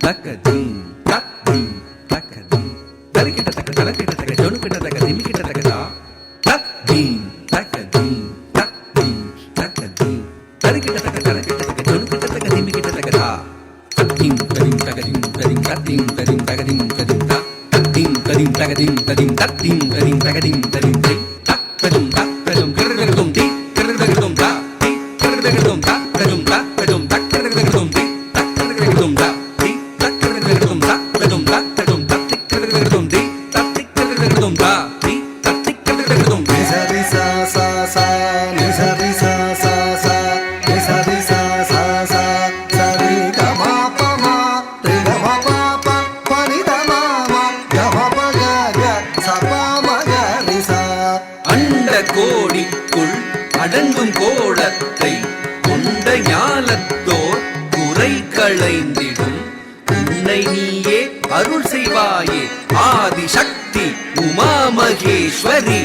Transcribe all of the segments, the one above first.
தக்கதிம் தத்திம் தக்கதிம் தரிக்கிட்ட தக்க தலக்கிட்ட தக்க ஜொனுக்கிட்ட தக்க திமிக்கிட்ட தக்கதா தத்தீம் தக்கதிம் தத்தீம் தக்கதிம் தரிக்கிட்ட தக்க தலக்கிட்ட தக்க ஜொனுக்கிட்ட தக்க திமிக்கிட்ட தக்கதா தத்தீம் ததிம் தகதிம் ததிம் தத்தீம் ததிம் தகதிம் ததிம் தா தத்தீம் ததிம் தகதிம் ததிம் தத்தீம் ததிம் தகதிம் ததிம் தை தத்ததும் தத்ததும் கிரதகதும் தி கிரதகதும் தா தி கிரதகதும் தத்ததும் தத்ததும் தக்கரதகதும் தி தக்கரதகதும் தா தி தக்கரதகதும் தத்ததும் தத்ததும் தத்திக்கரதகதும் தி தத்திக்கரதகதும் தா தி தத்திக்கரதகதும் நிசரி சா சா சா நிசரி சா சா சா நிசரி சா சா சா சரி கம பம ரி கம ப ப பரி த ம ம கம ப க க ச ப ம க ரி சா அண்ட கோடிக்குள் அடங்கும் கோலத்தை கொண்ட ஞாலத்தோர் குறை களைந்திடும் உன்னை நீயே அருள் செய்வாயே ஆதிசக்தி உமா மகேஸ்வரி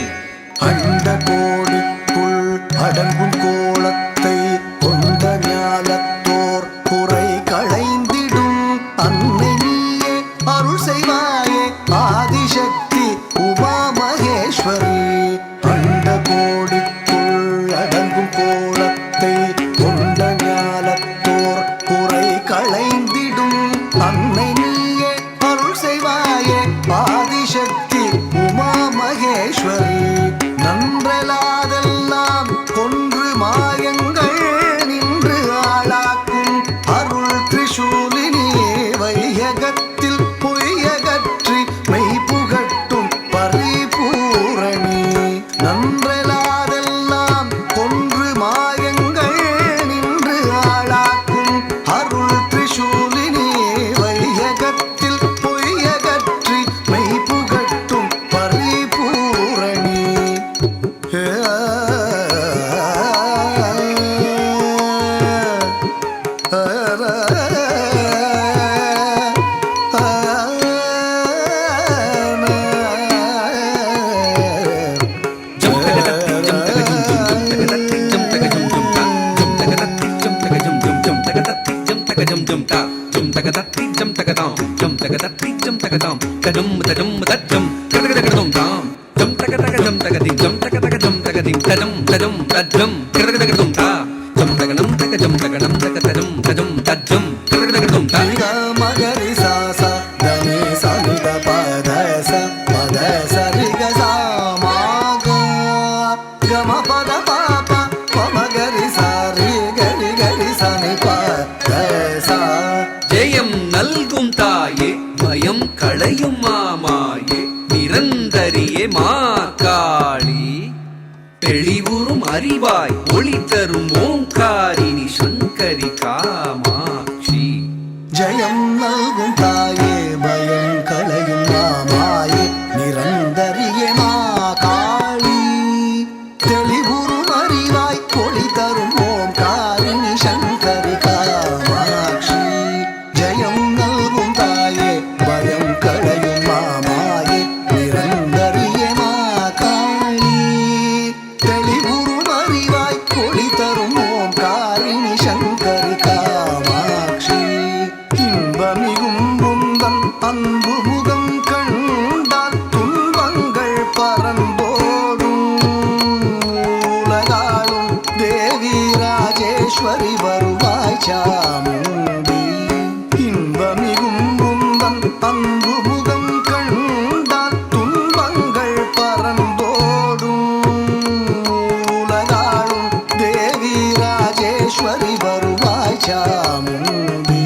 அண்ட கோடிக்குள் அடங்கும் கோலத்தை கொண்ட ஞாலத்தோர் குறை களைந்திடும் அன்னை நீயே அருள் செய்வாயே ஆதிசக்தி உமா மகேஸ்வரி அண்ட கோடிக்குள் அடங்கும் கோலத்தை கொண்ட ஞாலத்தோர் குறை களைந்திடும் அன்னை நீயே அருள் செய்வாயே ஆதிசக்தி உமா மகேஸ்வரி நன்றலாதெல்லாம் கொன்று மாயங்கள் நின்று ஆளாக்கும் அருள் திரிசூலினி வையகத்தில் பொய்யகற்றி மெய் புகட்டும் பரிபூரணி நன்றலாதெல்லாம் கொன்று மாயங்கள் நின்று ஆளாக்கும் அருள் திரிசூலினி வையகத்தில் பொய்யகற்றி மெய் புகட்டும் பரிபூரணி மகரி சாசா தனி சனித பத ச பத சரி க சா மாக கம பத பாப மகரி சாரி கரி கரி சனி பத சா ஜெயம் நல்கும் தாயே பயம் களையும் மாமாயே நிரந்தரியே மா காளி தெளிவுறும் அறிவாய் ஒளி தரும் ஓங்காரினி சங்கரி காமாட்சி ஜெயம் நல்கும் தாயே பயம் களையும் மாமாயே நிரந்தரியே மா காளி தெளிவுறும் அறிவாய் ஒளி தரும் ஓம்காரிணி சங்கரி காமாட்சி ஜெயம் நல்கும் தாயே பயம் களையும் மாமாயே நிரந்தரியே மா காளி தெளிவுறும் அறிவாய் ஒளி தரும் ஓம்காரிணி சங்கரி காமாட்சி இன்பமிகும் உந்தன் அன்பு முகம் கண்டால் துன்பங்கள் பறந்தோடும் உலகாளும் தேவி ராஜேஸ்வரி வருவாய் சாமுண்டி இன்பமிகும் உந்தன் அன்பு முகம் கண்டால் துன்பங்கள் பறந்தோடும் உலகாளும் தேவி ராஜேஸ்வரி வருவாய் சாமுண்டி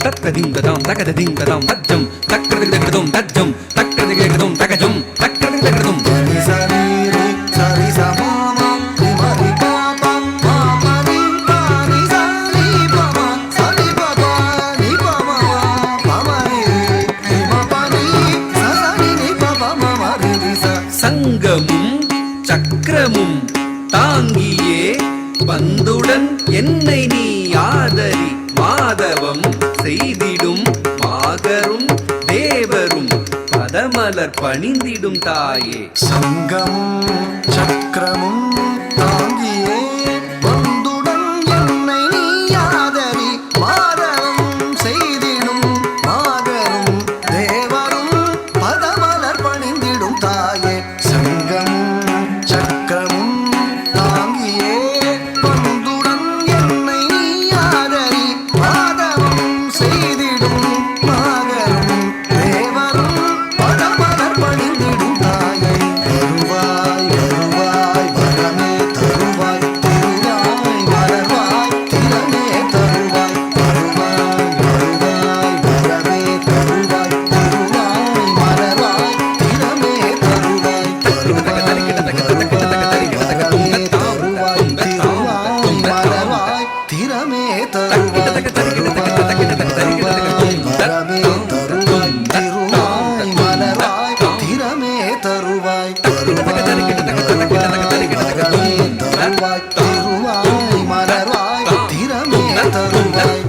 தத்ததிம் ததாம் தகததிம் ததாம் தஜ்ஜம் தக்ரதிகதம் தஜ்ஜம் தக்ரதிகதம் தகஜம் தக்ரதிகதம் பனி சரி ரி சரி சமம நிமரி பாப பாபனி பானி சரி பம சரி பப நி பம பமரி நிம பனி சரி நி பப மமரி ரி ச சங்கமும் சக்கரமும் தாங்கியே பந்துடன் என்னை நீ ஆதரி மாதவம் செய்திடும் மாகரும் தேவரும் பதமலர் பணிந்திடும் தாயே சங்கமும் சக்கரமும் தாங்கியே வந்துடன் என்னை நீ ஆதரி மாதவம் செய்திடும் மாகரும் தேவரும் பதமலர் பணிந்திடும் தாயே சங்கமும் சக்கரமும் தாங்கியே வந்துடன் என்னை நீ ஆதரி மாதவம் செய்திடும் மாகரும் தேவரும் பதமலர் பணிந்திடும் தாயே வருவாய் வருவாய் வரமே தருவாய் திருவாய் மலர்வாய் திறமே தருவாய் வருவாய் வருவாய் வரமே தருவாய் திருவாய் மலர்வாய் திறமே தருவாய் வருவாய் மலர்வாய் திறமே தருவாய் வரமே தருவாய் திருவாய் மலர்வாய் திறமே தருவாய் வரமே தருவாய் திருவாய் மலர்வாய் திறமே தருவாய்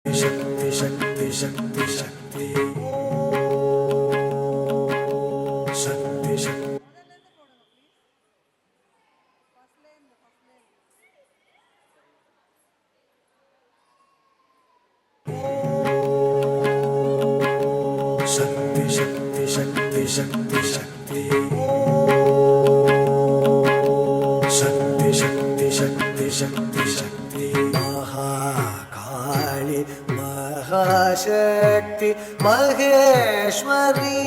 शक्ति शक्ति शक्ति शक्ति शक्ति शक्ति शक्ति शक्ति शक्ति शक्ति शक्ति शक्ति शक्ति शक्ति शक्ति शक्ति महाकाली महाशक्ति महेश्वरी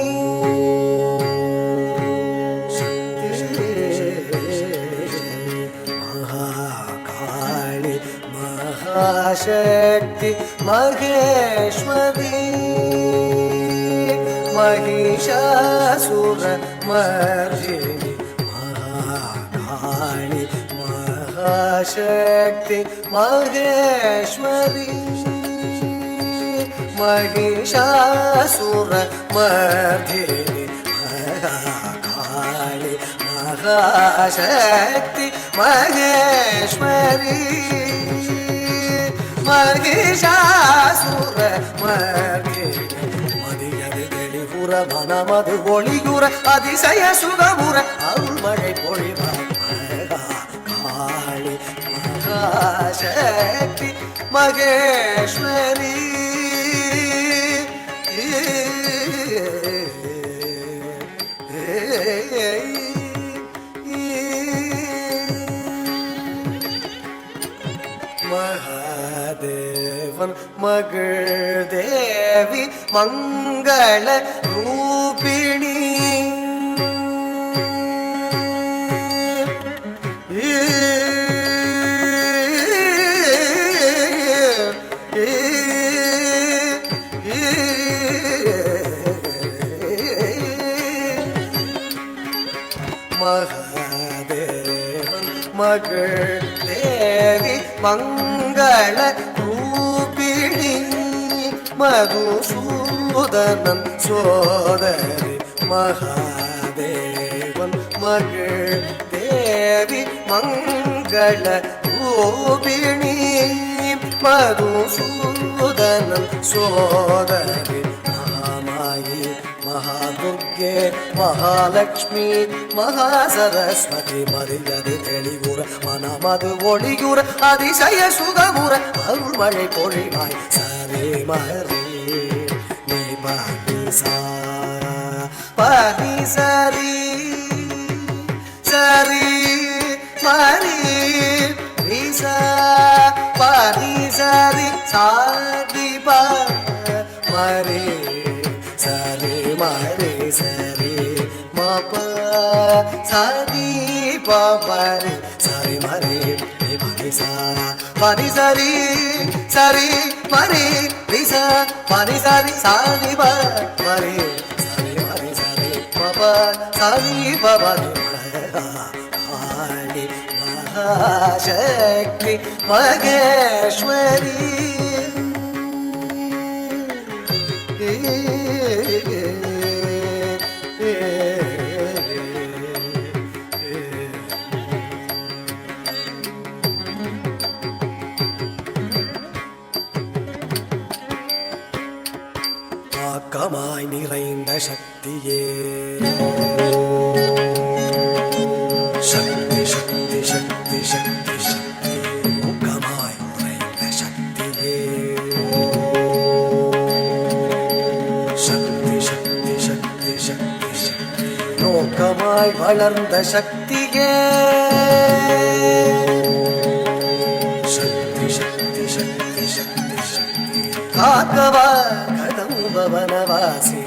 महाकाली महाशक्ति महेश्वरी महिषासुर मर्दिनी महाकाली महाशक्ति महेश्वरी महिषासुर मर्दिनी महाकाली महाशक्ति महेश्वरी महिषासुर मर्दिनी மனமது ஒளியுற அதிசய சுகமுற அருள்மழை பொழிவாய் காளி மகாசக்தி மகேஸ்வரி மகாதேவன் மகள் தேவி மங்கள ரூபிணி மகாதேவன் மகள் தேவி மங்கள ரூபிணி மதுசூதனன் சோதரி மகாதேவன் மகள் தேவி மங்கள ரூபிணி மதுசூதனன் சோதரி மகாமாயி மகாதுர்கே மகாலட்சுமி மகாசரஸ்வதி மரியாதை தெளிவுற மனமது ஒளியுற அதிசய சுகமுற அருள்மழை பொழிவாய் சரே மரே நீ பாடி சா பாடி சரி சரி மரி ரிசா பாடி சரி சாதி பா மரே சரி மரே சரி மப சரி பரி சரி மரி பரி சாரா பரி சரி சரி மரி ரிச பரி சரி சரி மரி சரி மரி சரி பப சரி பபரி காளி மகாசக்தி மகேஸ்வரி ஆக்கமாய் நிறைந்த சக்தியே சக்தி சக்தி சக்தி சக்தி சக்தி ஊக்கமாய் நிறைந்த சக்தியே சக்தி சக்தி சக்தி சக்தி சக்தி நோக்கமாய் வளர்ந்த சக்தியே சக்தி சக்தி சக்தி சக்தி சக்தி காக்கவா வனவாசி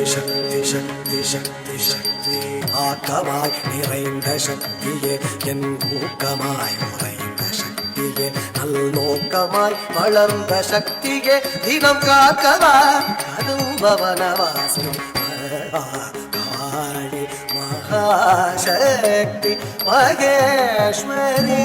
சக்தி சக்தி சக்தி சக்தி ஆக்கமாய் நிறைந்த சக்தியே என் ஊக்கமாய் உறைந்த சக்தியே நல்நோக்கமாய் வளர்ந்த சக்தியே தினம் காக்கவா கதும்பவனவாசி காளி மகாசக்தி மகேஸ்வரி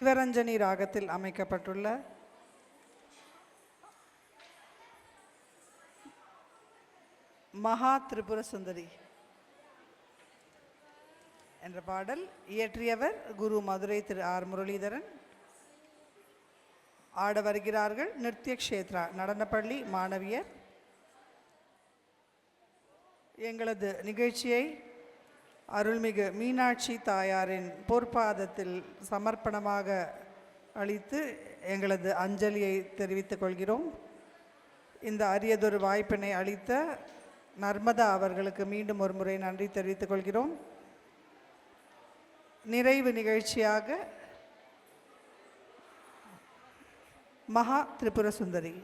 சிவரஞ்சனி ராகத்தில் அமைக்கப்பட்டுள்ள மகா திரிபுர சுந்தரி என்ற பாடல் இயற்றியவர் குரு மதுரை திரு ஆர் முரளிதரன். ஆட வருகிறார்கள் நிருத்ய க்ஷேத்ரா நடனப்பள்ளி மாணவியர். எங்களது நிகழ்ச்சியை அருள்மிகு மீனாட்சி தாயாரின் பொற்பாதத்தில் சமர்ப்பணமாக அளித்து எங்களது அஞ்சலியை தெரிவித்துக் கொள்கிறோம். இந்த அரியதொரு வாய்ப்பினை அளித்த நர்மதா அவர்களுக்கு மீண்டும் ஒரு முறை நன்றி தெரிவித்துக் கொள்கிறோம். நிறைவு நிகழ்ச்சியாக மகா திரிபுர சுந்தரி.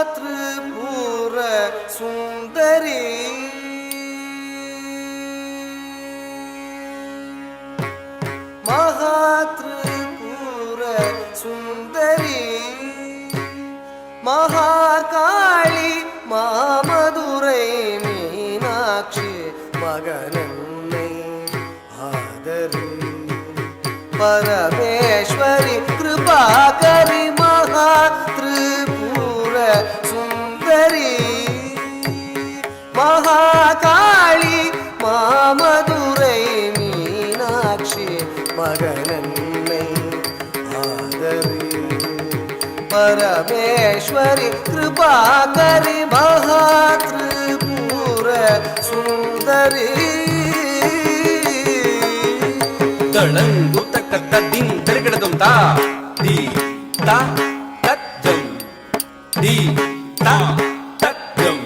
மகாத்ரிபுர சுந்தரி மகாத்ரிபுர சுந்தரி மகாகாளி மாமதுரை மீனாட்சி மகனன்னை ஆதரி பரமேஸ்வரி கிருபாகரி மகாத்ரிபுர சுந்தரி மகாகாளி மாமதுரை மீனாட்சி மகனன்னை ஆதரி பரமேஸ்வரி கிருபாகரி மகாத்ரிபுர சுந்தரி தளங்குத்த கத்த தின் தெருக்கிடதும் தா தி ta tat jum di ta tat jum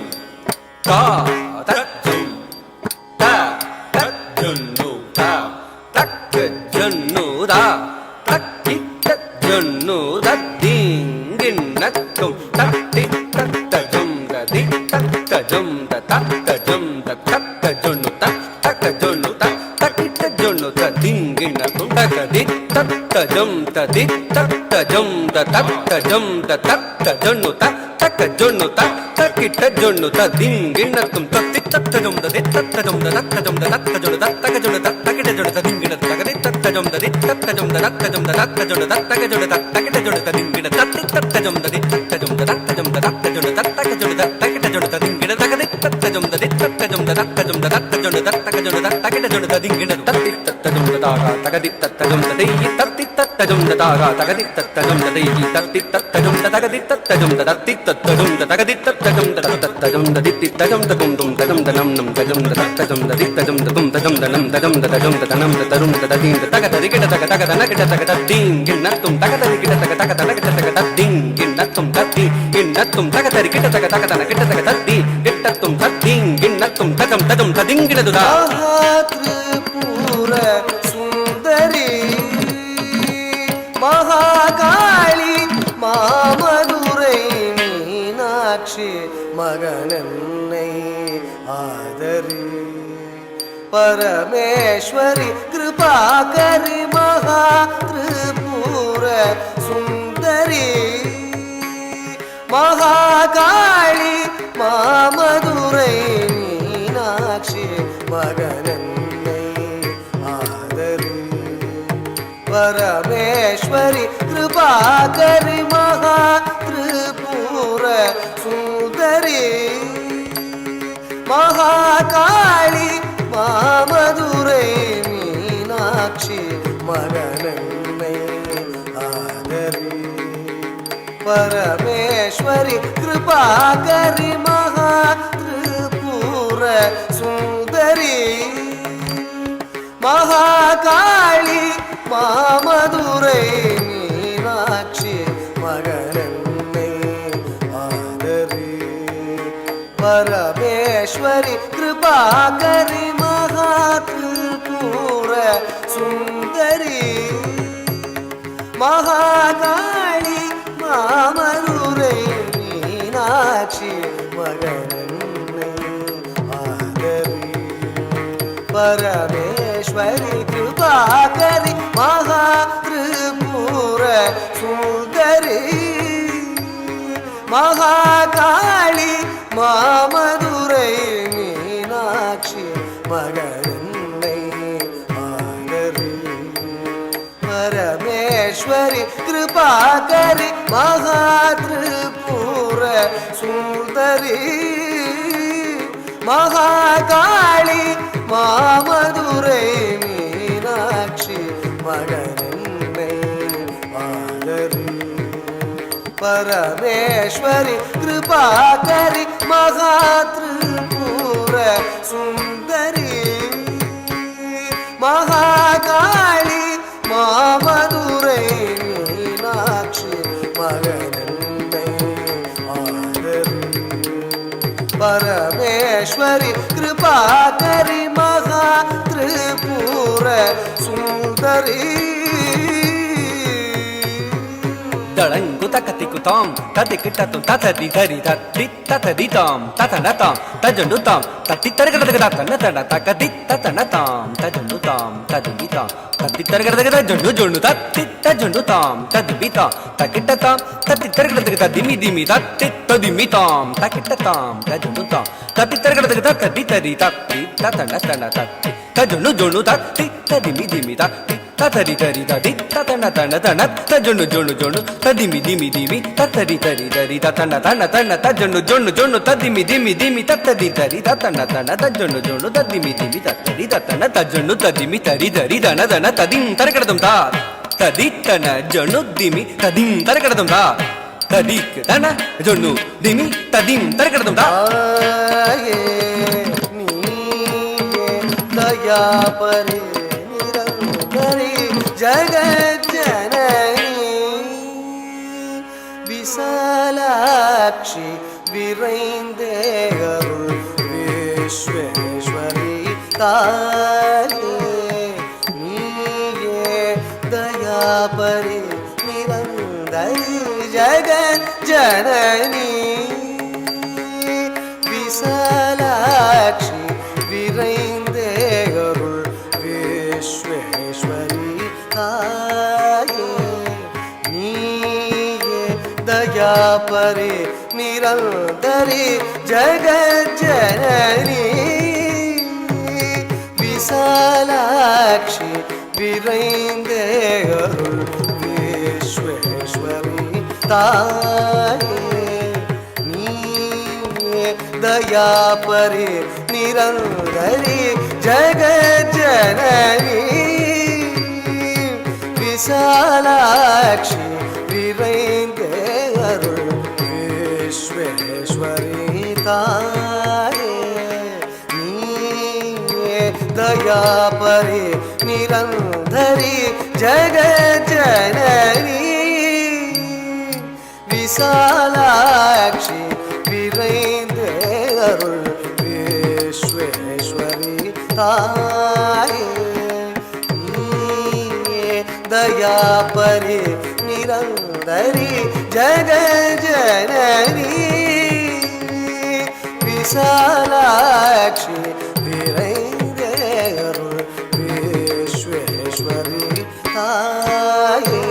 ta tat jum ta tat junnu ta tak junnu da tak tat junnu da dingin nakum tak tat jum da di tak jum da tak jum da tak junnu ta tak junnu ta tak junnu da dingin nakum tak di tak jum da di tak jum da tak jum da tak junnu ta tak junnu ta tak junnu da dingin nakum tak jum da di tak jum da tak jum da tak junnu da tak junnu da tak junnu da dingin nakum tak di tak jum da di tak jum da tak jum da tak junnu da tak junnu da tak junnu da dingin nakum tak jum da di tak jum da tak jum da tak junnu da tak junnu da tak junnu da dingin nakum tak di tak jum da di tak jum da tak jum da tak junnu da tak junnu da tak junnu da dingin nakum tak di tak jum da ta ga tak di tak jum da di tak di tak jum da ta ga tak di tak jum da di tak di tak jum da tak di tak jum da tak di tak jum da tak di tak jum da tak jum da di tak jum da kum tum tak jum da nam nam tak jum da tak jum da di tak jum da kum tak jum da nam tak jum da nam da tarum da ding da tak da di da tak da na da tak da ding gin na tum tak da di da tak da na da tak da ding gin na tum tak di gin na tum tak da di da tak da na da tak da di da tum tak ding gin na tum tak jum da ding gin da Tripura ಸುಂದರಿ ಮಹಾಕಾಳಿ ಮಾಮಧುರೈ ಮೀನಾಕ್ಷಿ ಮಗನನ್ನೇ ಆದರಿ ಪರಮೇಶ್ವರಿ ಕೃಪಾಕರಿ ಮಹಾ ತ್ರಿಪುರ ಸುಂದರಿ ಮಹಾಕಾಳಿ ಮಾಮಧುರೈ ಮೀನಾಕ್ಷಿ ಮಗನನ್ನೇ ಆದರಿ ಪರಮೇಶ್ವರಿ ಕೃಪಾಕರಿ ಮಹಾ ತ್ರಿಪುರ ಸುಂದರಿ ಮಹಾಕಾಳಿ ಮಾಮಧುರೈ ಮೀನಾಕ್ಷಿ ಮಗನನ್ನೇ ಆದರಿ ಪರಮೇಶ್ವರಿ ಕೃಪಾಕರಿ ಮಹಾ ತ್ರಿಪುರ ಸುಂದರಿ ಮಹಾಕಾಳಿ ಮಾಮಧುರೈ ಮೀನಾಕ್ಷಿ ಮಗನನ್ನೇ ಆದರಿ ಪರಮೇಶ್ವರಿ ಕೃಪಾಕರಿ ಮಹಾ ತ್ರಿಪುರ ಸುಂದರಿ ಮಹಾಕಾಳಿ ಮಾಮಧುರೈ ಮೀನಾಕ್ಷಿ ಮಗನನ್ನೇ ಆದರಿ ಪರಮೇಶ್ವರಿ ಕೃಪಾಕರಿ ಮಹಾ ತ್ರಿಪುರ ಸುಂದರಿ ಮಹಾಕಾಳಿ ಮಾಮಧುರೈ ಮೀನಾಕ್ಷಿ ಮಗನನ್ನೇ ಆದರಿ ಪರಮೇಶ್ವರಿ ಕೃಪಾಕರಿ ಮಹಾ ತ್ರಿಪುರ ಸುಂದರಿ ಮಹಾಕಾಳಿ ಮಾಮಧುರೈ ಮೀನಾಕ್ಷಿ ಮಗನನ್ನೇ ಆದರಿ ಪರಮೇಶ್ವರಿ ಕೃಪಾಕರಿ ಮಹಾ ತ್ರಿಪುರ ಸುಂದರಿ ಮಹಾಕಾಳಿ ಮಾಮಧುರೈ ಮೀನಾಕ್ಷಿ ಮಗನನ್ನೇ ಆದರಿ ಪರಮೇಶ್ವರಿ ಕೃಪಾಕರಿ ಮಹಾ ತ್ರಿಪುರ ಸುಂದರಿ ದಳಂಗು ತಕತಿಕು ತಾಮ್ ತದಿಕಿಟ್ಟತು ತತದಿ ಧರಿ ತತ್ತಿ ತತದಿ ತಾಮ್ ತತನ ತಾಮ್ ತಜಂಡು ತಾಮ್ ತತ್ತಿ ತರಗಡದಗ ತನ್ನ ತಡ ತಕದಿ ತತನ ತಾಮ್ ತಜಂಡು ತಾಮ್ ತದಿಬಿ ತಾಮ್ ತತ್ತಿ ತರಗಡದಗ ತಜಂಡು ಜೊಂಡು ತತ್ತಿ ತಜಂಡು ತಾಮ್ ತದಿಬಿ ತಾಮ್ ತಕಿಟ್ಟ ತಾಮ್ ತತ್ತಿ ತರಗಡದಗ ತದಿಮಿ ದಿಮಿ ತತ್ತಿ ತದಿಮಿ ತಾಮ್ ತಕಿಟ್ಟ ತಾಮ್ ತಜಂಡು ತಾಮ್ ತತ್ತಿ ತರಗಡದಗ ತದಿ ತರಿ ತತ್ತಿ ತತನ ತನ ತತ್ತಿ ತಜಂಡು ಜೊಂಡು ತತ್ತಿ ತದಿಮಿ ದಿಮಿ ತತ್ತಿ ತತರಿ ತರಿ ತದಿ ತತನ ತನ ತನ ತಜೊಣ್ಣು ಜೊಣ್ಣು ಜೊಣ್ಣು ತದಿಮಿ ದಿಮಿ ದಿಮಿ ತತರಿ ತರಿ ತರಿ ತತನ ತನ ತನ ತಜೊಣ್ಣು ಜೊಣ್ಣು ಜೊಣ್ಣು ತದಿಮಿ ದಿಮಿ ದಿಮಿ ತತ್ತದಿ ತರಿ ತತನ ತನ ತಜೊಣ್ಣು ಜೊಣ್ಣು ತದಿಮಿ ದಿಮಿ ತತ್ತರಿ ತತನ ತಜೊಣ್ಣು ತದಿಮಿ ತರಿ ಧರಿ ದನ ದನ ತದಿಂ ತರಕಡದಂ ತಾ ತದಿ ತನ ಜೊಣ್ಣು ದಿಮಿ ತದಿಂ ತರಕಡದಂ ತಾ ತದಿಕ್ ತನ ಜೊಣ್ಣು ದಿಮಿ ತದಿಂ ತರಕಡದಂ ತಾ ದಯಾ ಪರಿ ನಿರಂತರಿ ಜಗಜ್ಜನನಿ விசாலாட்சி விரைந்தே அருள் விஸ்வேஸ்வரி தாயே நீயே தயாபரி நிரந்தரி ஜகத் ஜனனி விசாலாட்சி விரைந்தே அருள் விஸ்வேஸ்வரி தாயே நீயே தயாபரி நிரந்தரி ஜகத் ஜனனி விசாலாட்சி விரைந்தே அருள் விஸ்வேஸ்வரி தாயே நீயே தயாபரி நிரந்தரி ஜகத் ஜனனி விசாலாட்சி விரைந்தே அருள் விஸ்வேஸ்வரி தாயே நீயே தயாபரி நிரந்தரி ஜகத் ஜனனி விசாலாட்சி விரைந்தே அருள் விஸ்வேஸ்வரி தாயே நீயே தயாபரி நிரந்தரி ஜகத் ஜனனி விசாலாட்சி விரைந்தே அருள் விஸ்வேஸ்வரி தாயே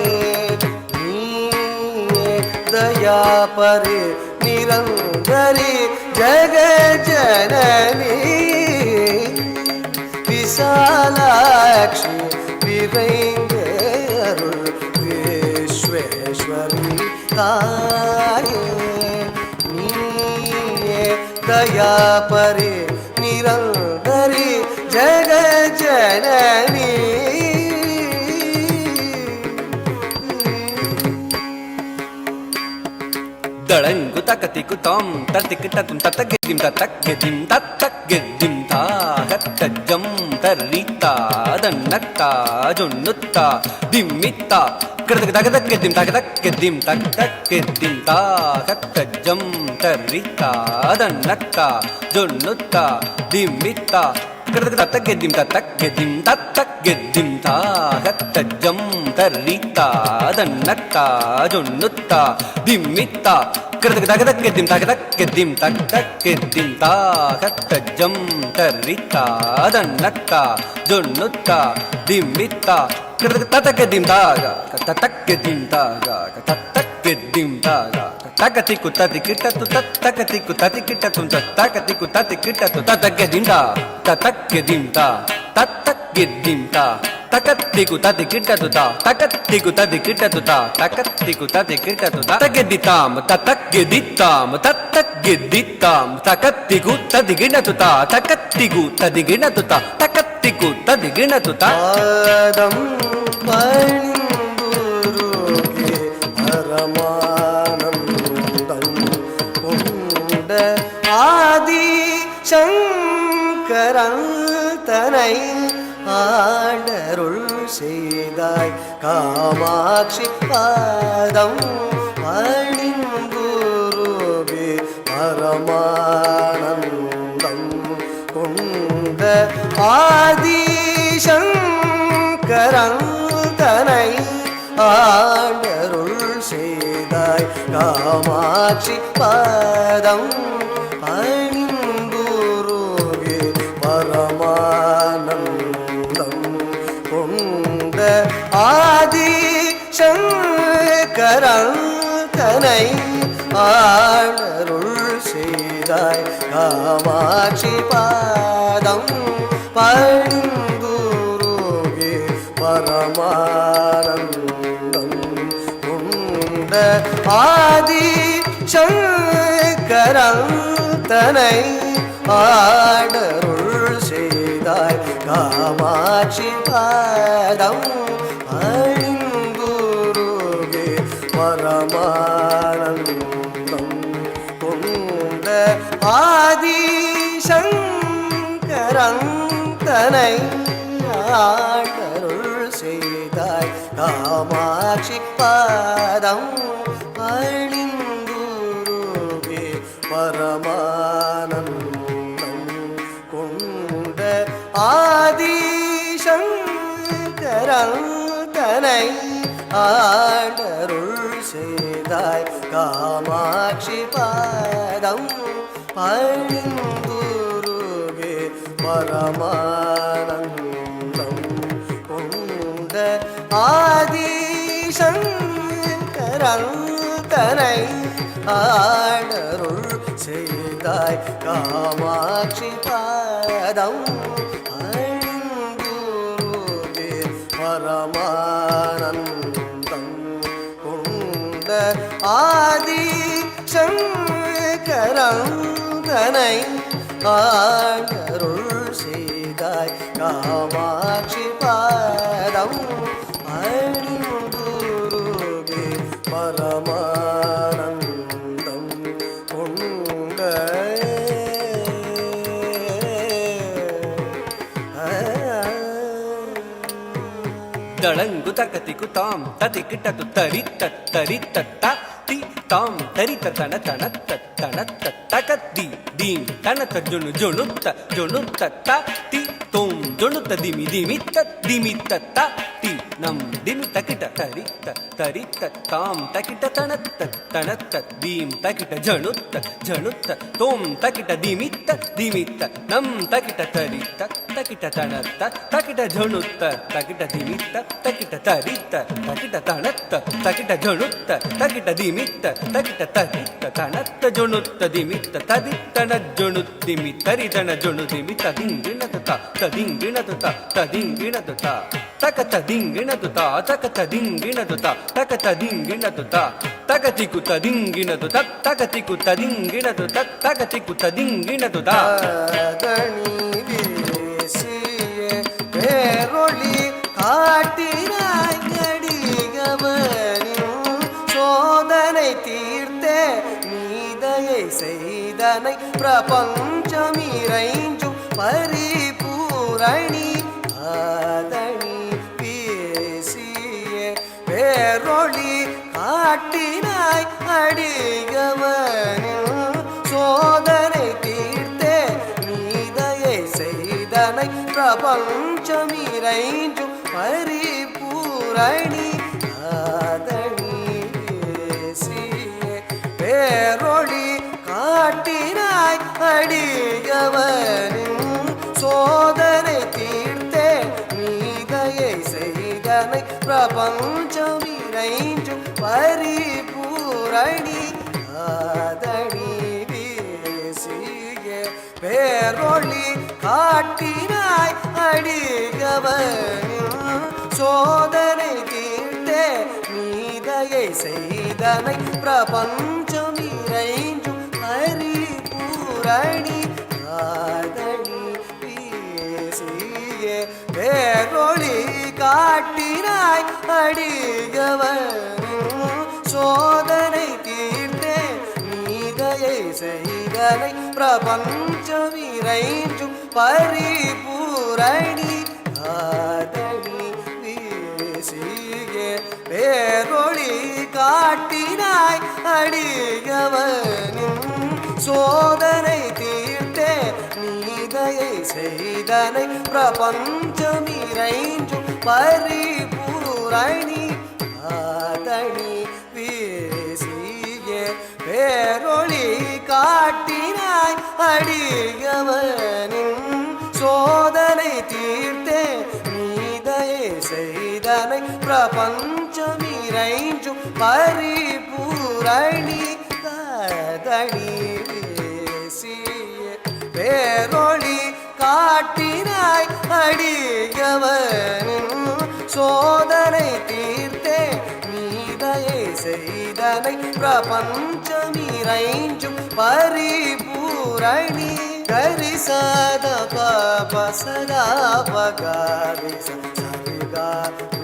நீயே தயாபரி நிரந்தரி ஜகத் ஜனனி விசாலாட்சி விரைந்தே அருள் விஸ்வேஸ்வரி தாயே நீயே தயாபரி நிரந்தரி ஜகத் ஜனனி தளங்கு தக்கத்திக்கு தாம் தத்திக்கிட்டத்தும் தத்தகெதிம் தத்தகெதிம் தத்தகெதிம் தாகத்தஜம் தரித்தா தன்னத்தா ஜொன்னுத்தா திம்மித்தா கிடதக தகதகெதிம் தகதகெதிம் தக்ககெதிம் தாகத்தஜம் தரித்தா தன்னத்தா ஜொன்னுத்தா திம்மித்தா கிடதக தத்தகெதிம் தத்தகெதிம் தத்தகெதிம் தாகத்தஜம் தரித்தா தன்னத்தா ஜொன்னுத்தா திம்மித்தா கிடதக தகதகெதிம் தகதகெதிம் தக்ககெதிம் தாகத்தஜம் தரித்தா தன்னத்தா ஜொன்னுத்தா திம்மித்தா கிடதக தத்தகெதிம் தாக தத்தகெதிம் தாக தத்தகெதிம் தாக தகதிக்கு ததிக்கிட்டத்து தத்தகதிக்கு ததிக்கிட்டத்து தத்தகதிக்கு ததிக்கிட்டத்து தத்தகெதிம் தா தத்தகெதிம் தா தத்தகெதிம் தா தகத்திக்கு ததிக்கிட்டத்து தா தகத்திக்கு ததிக்கிட்டத்து தா தகத்திக்கு ததிக்கிட்டத்து தத்தகெதிதாம் தத்தகெதிதாம் தத்தகெதிதாம் தகத்திக்கு ததிக்கிட்டத்து தா தகத்திக்கு ததிக்கிட்டத்து தா தகத்திக்கு ததிக்கிட்டத்து தா பாதம் பணிந்துருகே பரமானந்தம் கொண்ட ஆதி சங்கரன் தனை ஆண்டருள் செய்தாய் காமாட்சி பாதம் பணிந்துருகே பரமானந்தம் கொண்ட ஆதி சங்கரன் தனை ஆண்டருள் செய்தாய் காமாட்சி பாதம் பணிந்துருகே பரமானந்தம் கொண்ட ஆதி சங்கரன் தனை ஆண்டருள் செய்தாய் காமாட்சி பாதம் பணிந்துருகே பரமானந்தம் கொண்ட ஆதி சங்கரன் தனை ஆண்டருள் செய்தாய் காமாட்சி பாதம் பணிந்துருகே பரமானந்தம் கொண்ட ஆதி சங்கரன் தனை ஆண்டருள் செய்தாய் காமாட்சி பாதம் அழிந்துருகே பரமானந்தம் கொண்ட ஆதிசங்கரன் தனை ஆண்டருள் செய்தாய் காமாட்சி பாதம் அழிந்துருகே பரமானந்தம் கொண்ட ஆதிசங்கரன் தனை ஆண்டருள் செய்தாய் காமாட்சி பாதம் அழிந்துருகே பரமானந்தம் கொண்ட ஆதிசங்கரன் தனை ஆண்டருள் செய்தாய் காமாட்சி பாதம் அழிந்துருகே பரமானந்தம் கொண்ட தளங்கு தக்கத்திக்கு தாம் ததிக்கிட்டது தரி தத்தரி தத்தா தி தாம் தரி தன தன தன தக்கத்தி தீம் தன ஜொனு ஜொனு தத்தா தி தோம் ஜொனு திமி திமி தத்தா தி நம் திமி தக்கிட்ட தரி தாம் தக்கிட்ட தன தீம் தக்கிட்ட ஜணு தோம் தக்கிட்ட திமி நம் தக்கிட்ட தரி தக்கிட்ட தன தக்கிட்ட ஜணு தக்கிட்ட திமி தக்கிட்ட தரி தக்கிட்ட தன தக்கிட்ட ஜணு தக்கிட்ட திமி தக்கிட்ட தரி தனத்த ஜொனு திமி ததி தன ஜொனு திமி தரி தன ஜொனு திமி ததிங்கிணதுதா ததிங்கிணதுதா ததிங்கிணதுதா தக ததிங்கிணதுதா தக ததிங்கிணதுதா தக ததிங்கிணதுதா தகதிக்கு ததிங்கிணதுதா தகதிக்கு ததிங்கிணதுதா தகதிக்கு ததிங்கிணதுதா பேரொளி காட்டினாய் அடிகவனின் சோதனை தீர்த்தே நீதையை செய்தனை பிரபஞ்சமிரைஞ்சும் பரிபூரணி ஆதனி பேசிய பேரொளி காட்டினாய் அடிகவனின் சோதனை தீர்த்தே நீதையை செய்தனை பிரபஞ்சமிரைஞ்சும் பரிபூரணி ஆதனி பேசிய பேரொளி காட்டினாய் அடிகவனின் சோதனை தீர்த்தே நீதையை செய்தனை பிரபஞ்சமிரைஞ்சும் பரிபூரணி ஆதனி பேசிய பேரொளி காட்டினாய் அடிகவனின் சோதனை தீர்த்தே நீதையை செய்தனை பிரபஞ்சமிரைஞ்சும் பரிபூரணி ஆதனி பேசிய பேரொளி காட்டினாய் அடிகவனின் சோதனை தீர்த்தே நீதையை செய்தனை பிரபஞ்சமிரைஞ்சும் பரிபூரணி ஆதனி பேசிய பேரொளி காட்டினாய் அடிகவனின் சோதனை தீர்த்தே நீதையை செய்தனை பிரபஞ்சமிரைஞ்சும் பரிபூரணி ஆதனி பேசிய பேரொளி காட்டினாய் அடிகவனின் சோதனை தீர்த்தே நீதையை செய்தனை பிரபஞ்சமிரைஞ்சும் பரிபூரணி ஆதனி பேசிய பேரொளி காட்டினாய் அடிகவனின் சோதனை தீர்த்தே நீதையை செய்தனை பிரபஞ்சமிரைஞ்சும் பரிபூரணி கரிசத பப சதா பகாரி சரிகா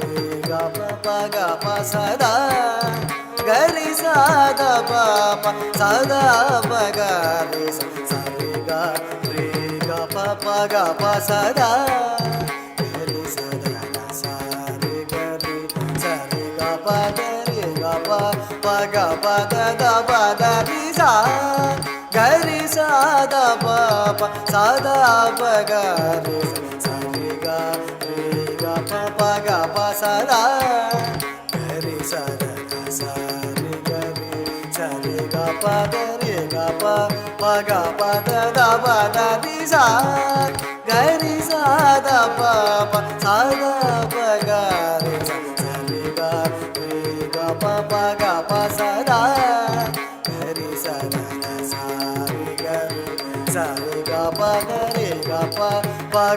ரேகா பகா பசதா கரிசத பப சதா பகாரி சரிகா ரேகா பகா பசதா பக da ba da ri sa ga ri sa da pa pa sa da pa ga ri sa ri ga pa pa ga pa sa da ga ri sa da ga sa ri ga pa da ri ga pa ga pa da ba da ri sa ga ri sa da pa pa sa da pa ga ri sa ri ga pa ga pa sa da ga ri sa da ga sa ri ga pa ga ri ga pa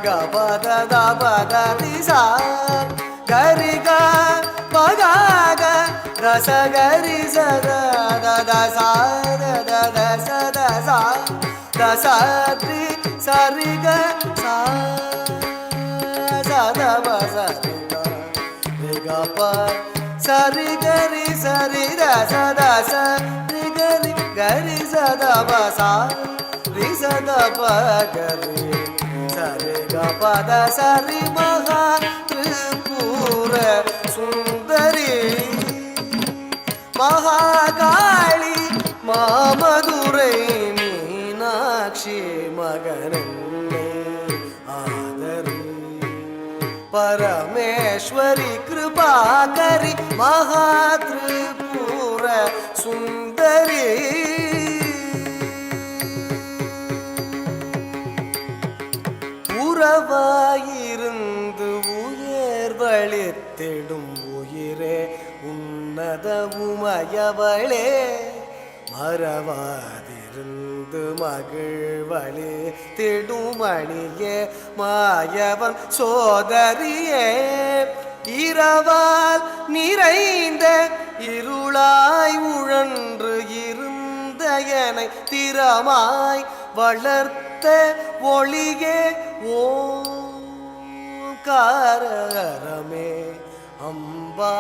ga pa da ba da ri sa ga ri ga pa ga ga da sa ga ri sa da da sa da sa da sa ri sa ri ga sa da ba sa ri ga pa sa ri ga ri sa ri da sa ri ga ri sa da ba sa ri sa da pa ga ri sa ri ga pa da sa ri maha tripura sundari Mahakali மாமதுரை Meenakshi மகனே ஆதரி பரமேஸ்வரி கிருபாகரி மகாத்ரிபுர சுந்தரி உறவாயிருந்து உயர்வளித்திடும் உயிரே உன்னத உமையவளே மறவாதிருந்து மகிழ்வழி திடுமணியே மாயவன் சோதரியே இரவால் நிறைந்த இருளாய் உழன்று இருந்த என்னை திறமாய் வளர்த்த ஒளியே ஓங்காரமே அம்பா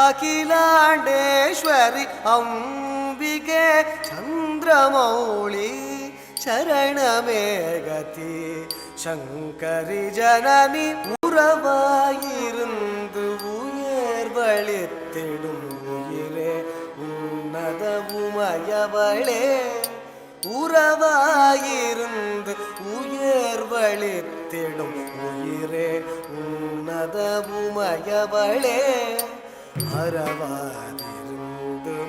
அகிலாண்டேஸ்வரி அம்பிகே சந்திரமௌளி சரணமே கதி சங்கரி ஜனனி உறவாயிருந்து உயர்வளித்திடும் உயிரே உன்னத உமையவளே உறவாயிருந்து உயர்வளித்திடும் உயிரே உன்னத உமையவளே மறவாதிருந்து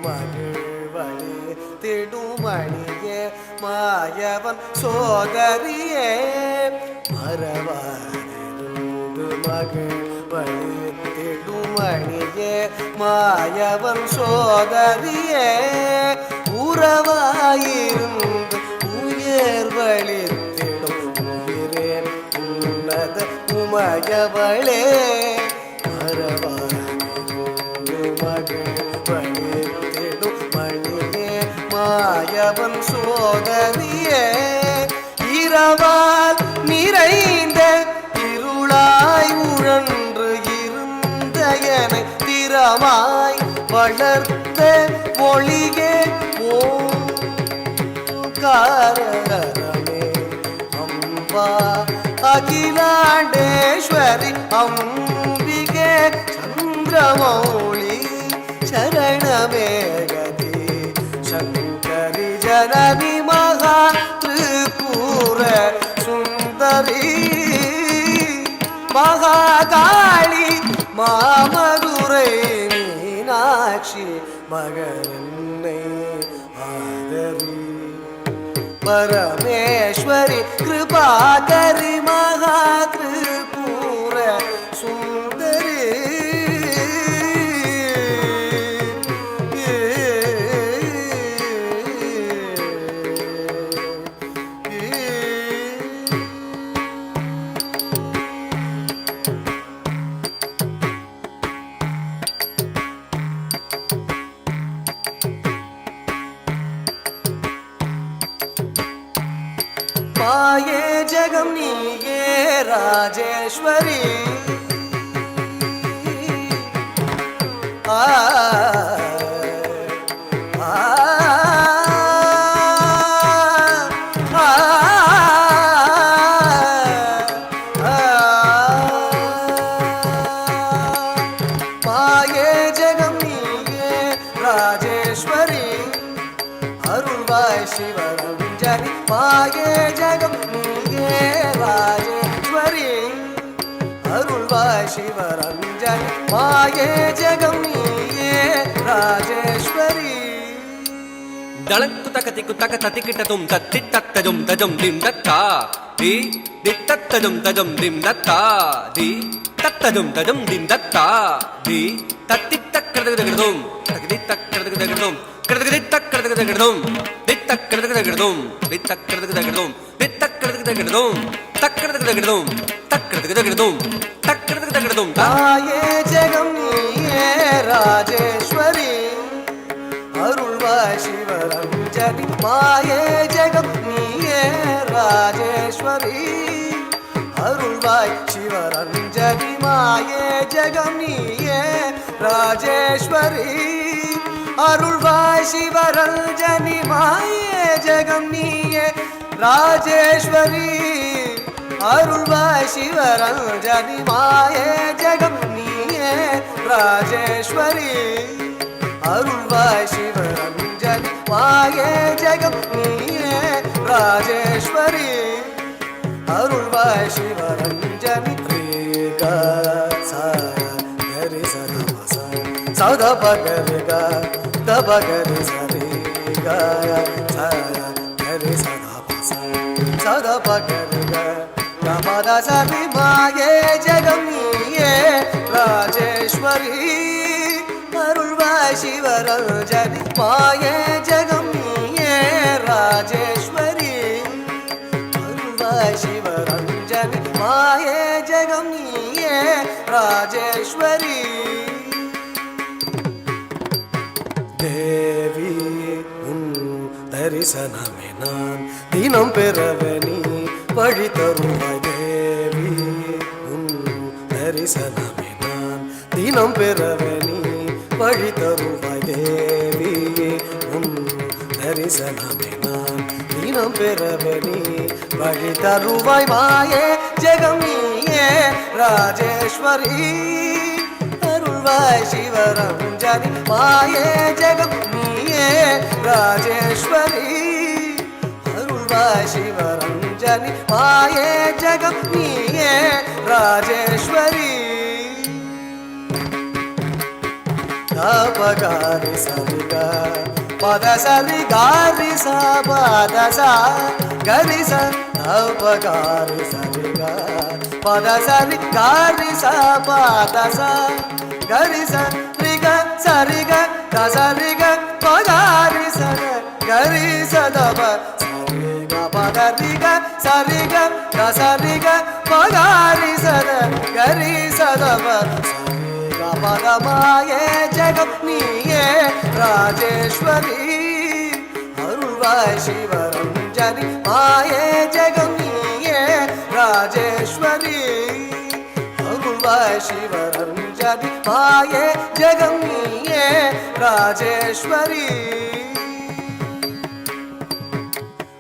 மகிழ்வழி திடுமணியே மாயவன் சோதரியே மறவாதிருந்து மகிழ்வழி திடுமணியே மாயவன் சோதரியே உறவாயிருந்து உயர்வளித்திடும் உயிரே உன்னத உமையவளே மறவாதிருந்து மகிழ்வளித்திடும் மணியே மாயவன் சோதரியே இரவால் நிறைந்த இருளாய் உழன்று இருந்த என்னை திறமாய் வளர்த்த ஒளியே ஓங்காரமே அம்பா அகிலாண்டேஸ்வரி அம்பிகே சந்திரமௌளி சரணமே கதி சங்கரி ஜனனி மகா திரிபுர சுந்தரி மகாகாளி மாமதுரை மீனாட்சி மகனை ஆதரி பரமேஸ்வரி கிருபாகரி மகா திரிபுர சுந்தரி மாயே ஜெகம் நீயே ராஜேஸ்வரி மாயே ஜெகம் நீயே ராஜேஸ்வரி शिवरञ्जनि माये जगं नीये राजेश्वरी अरुள்வாய் शिवरञ्जनि माये जगं नीये राजेश्वरी दळक्कु तकतिकु तक ततिकिटतुं तत्ति तत्तजुं तजुं दिं दत्ता दि दित्तत्तजुं तजुं दिं दत्ता दि तत्तजुं तजुं दिं दत्ता दि तत्तित्तक्कृतकृतकृतुं तकदित्तक्कृतकृतकृतुं कृतकृतित्तक्कृतकृतकृतुं दित्तक्कृतकृतकृतुं दित्तक्कृतकृतकृतुं दित्तक्कृतकृतकृतुं तक्कृतकृतकृतुं तक्कृतकृतकृतुं तक्कृतकृतकृतुं माये जगं नीये राजेश्वरी अरुள்வாய் शिवरञ्जनि माये जगं नीये राजेश्वरी अरुள்வாய் शिवरञ्जनि माये जगं नीये राजेश्वरी अरुள்வாய் शिवरञ्जनि माये जगं नीये राजेश्वरी अरुள்வாய் शिवरञ्जनि माये जगं नीये राजेश्वरी अरुள்வாய் शिवरञ्जनि माये जगं नीये राजेश्वरी अरुள்வாய் शिवरञ्जनि ग सा गरि सद प गरि ग द प गरि सरि ग सा गरि सद प गरि ग ग प द सरि माये जगं नीये राजेश्वरी अरुள்வாய் शिवरञ्जनि माये जगं नीये राजेश्वरी अरुள்வாய் शिवरञ्जनि माये जगं नीये राजेश्वरी देवी उन दर्शनमे नान दिनं पेरवनी वழி தருவாய் देवी उन दर्शनमे नान दिनं पेरवनी वழி தருவாய் देवी உன் தரிசனமே நான் தினம் பெறவனி வழி தருவாய் மாயே ஜெகம் நீயே ராஜேஸ்வரி அருள்வாய் शिवरञ्जनि माये जगं नीये राजेश्वरी अरुள்வாய் शिवरञ्जनि माये जगं नीये राजेश्वरी पगारि सरि ग पद सरि गारि सा पद सा गरि सा पगारि सरि ग पद सरि गारि सा पद सा गरि सा रि ग सरि ग ग सरि ग पगारि सा गरि सा द प सरि ग पद रि ग सरि ग ग सरि ग पगारि सा गरि सा द प पद माये जगं नीये राजेश्वरी अरुள்வாய் शिवरञ्जनि माये जगं नीये राजेश्वरी अरुள்வாய் शिवरञ्जनि माये जगं नीये राजेश्वरी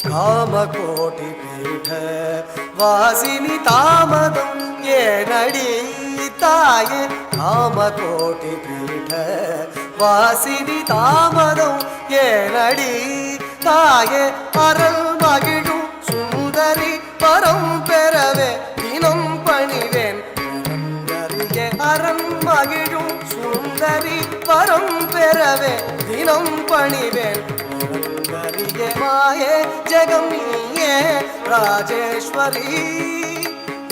कामकोटि पीठ वासिनि तामदं ये नडी ताये कामकोटि पीठ वासिनि तामदं ये नडी ताये अरल मगिळुं सुंदरी परं पेरवे दिनं पणिवेन् अरंगरिगे अरल मगिळुं सुंदरी परं पेरवे दिनं पणिवेन् अरंगरिगे माये जगं नीये राजेश्वरी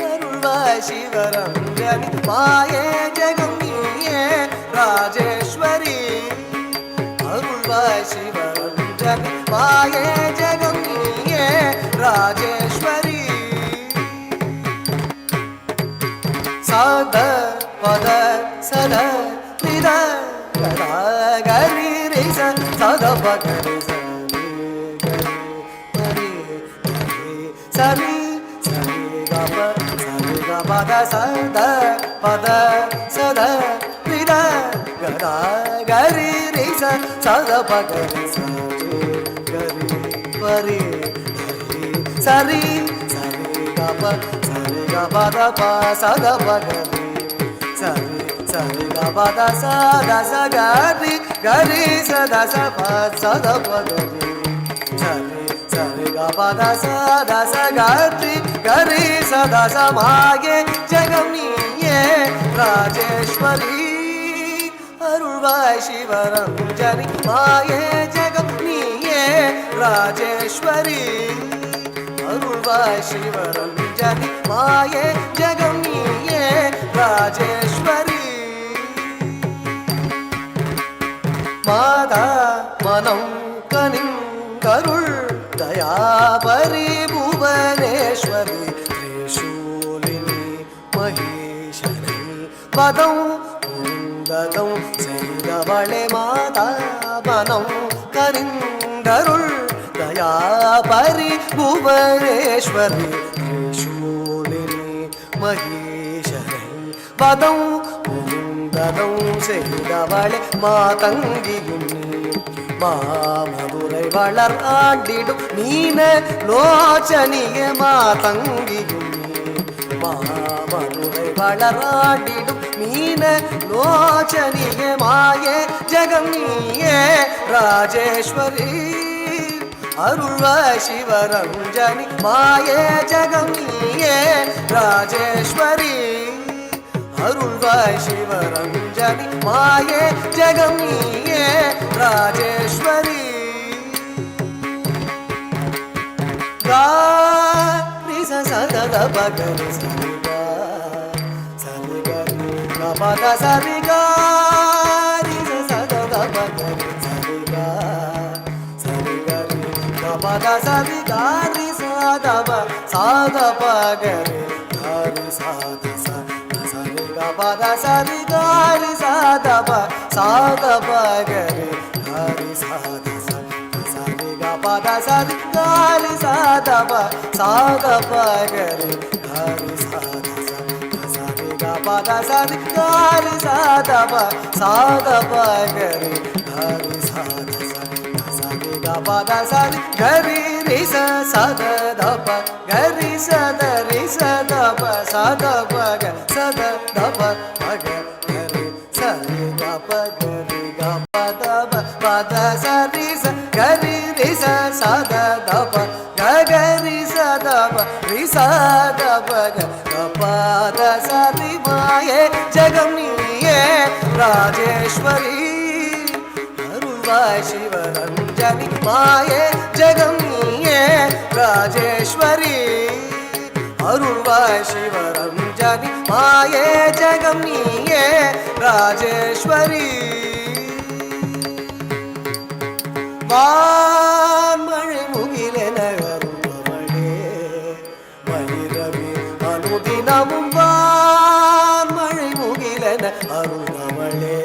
अरुள்வாய் शिवरञ्जनि माये जगं नीये राजेश्वरी अरुள்வாய் शिवरञ्जनि माये जगं नीये राजेश्वरी सद पद सद निद गदा गरि रि सद प गरि सरि सरि ग प पद सद पद सद निद गदा गरि रि सद प गरि गरि परि सरि सरि ग प सरि ग पद प सद प गरि सरि सरि ग पद सद स गरि गरि सद स प सद प गरि సరి సరి గ పద సద స గరి గరి సద స మాగే జగం నీయే రాజేశ్వరి అరుள்వాయ్ శివరంజని మాయే జగం నీయే రాజేశ్వరి అరుள்వాయ్ శివరంజని మాయే జగం నీయే రాజేశ్వరి மாதா மனம் கனிங்கருள் தயாபரி புவனேஸ்வரி திரிசூலினி மகேஸ்வரி பதம் குந்ததம் செய்தவளே மாதா மனம் கனிங்கருள் தயாபரி புவனேஸ்வரி திரிசூலினி மகேஸ்வரி பதம் குந்ததம் செய்தவளே மாதங்கியும் மாமதுரை வளர் ஆண்டிடும் மீன லோச்சனிய மாதங்கியும் மாமதுரை வளர் ஆண்டிடும் மீன லோச்சனிய மாயே ஜகம் நீயே ராஜேஸ்வரி அருள்வாய் சிவரஞ்சனி மாயே ஜகம் நீயே ராஜேஸ்வரி அருள்வாய் சிவரஞ்சனி மாயே ஜகம் நீயே ராஜேஸ்வரி காரி சத பகரி சரிகா சரிகரி பத சரிகாரி சத பகரி சரிகா சரிகரி பத சரிகாரி சாத பகரி ஹரி சாத பத சரி காரி சாத பகரி ஹரி சாத சரி க பத சரி காரி சாத பகரி ஹரி சாத சரி க பத சரி காரி சாத பகரி ஹரி சாத சரி க பத சரி கரி ரி சத தப கரி சத ரி சத ப சத பக சத தப பக கரி சரி க பகரி க பத பத சரி ச கரி ரி சத தப கரி சத ப ரி சத பக க பத சரி மாயே ஜகம் நீயே ராஜேஸ்வரி அருள்வாய் சிவரஞ்சனி மாயே ஜகம் நீயே ராஜேஸ்வரி அருள்வாய் சிவரஞ்சனி மாயே ஜகம் நீயே ராஜேஸ்வரி வான்மழை முகிலென அருள்பவளே மயிரவி அனுதினமும் வான்மழை முகிலென அருள்பவளே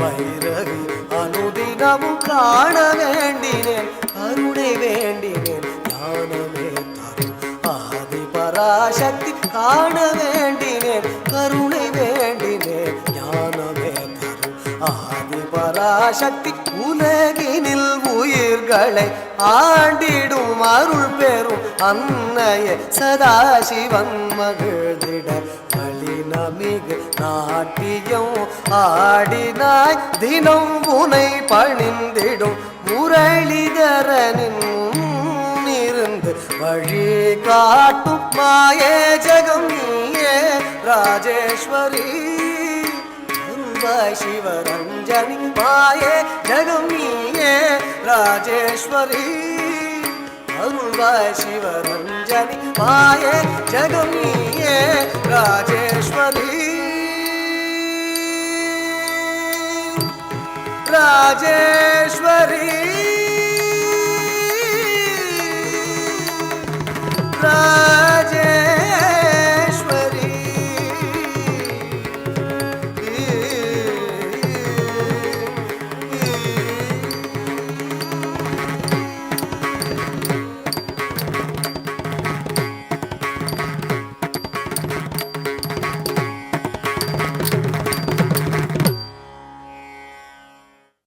மயிரவி அனுதினமும் காண வேண்டினேன் அருளை வேண்டினேன் ஞானமே தரும் ஆதி பராசக்தி காண வேண்டினேன் கருணை வேண்டினேன் ஞானமே தரும் ஆதி பராசக்தி உலகினில் உயிர்களை ஆண்டிடும் அருள் பெறும் அன்னைய சதாசிவன் மகிழ்ந்திட நமிகு நாட்டியம் ஆடினாய் தினம் உனை பணிந்திடும் முரளிதரனின் இருந்து வழி காட்டும் மாயே ஜகம் நீயே ராஜேஸ்வரி அருள்வாய் சிவரஞ்சனி மாயே ஜகம் நீயே ராஜேஸ்வரி அருள்வாய் சிவரஞ்சனி மாயே ஜகம் நீயே ராஜேஸ்வரி ராஜேஸ்வரி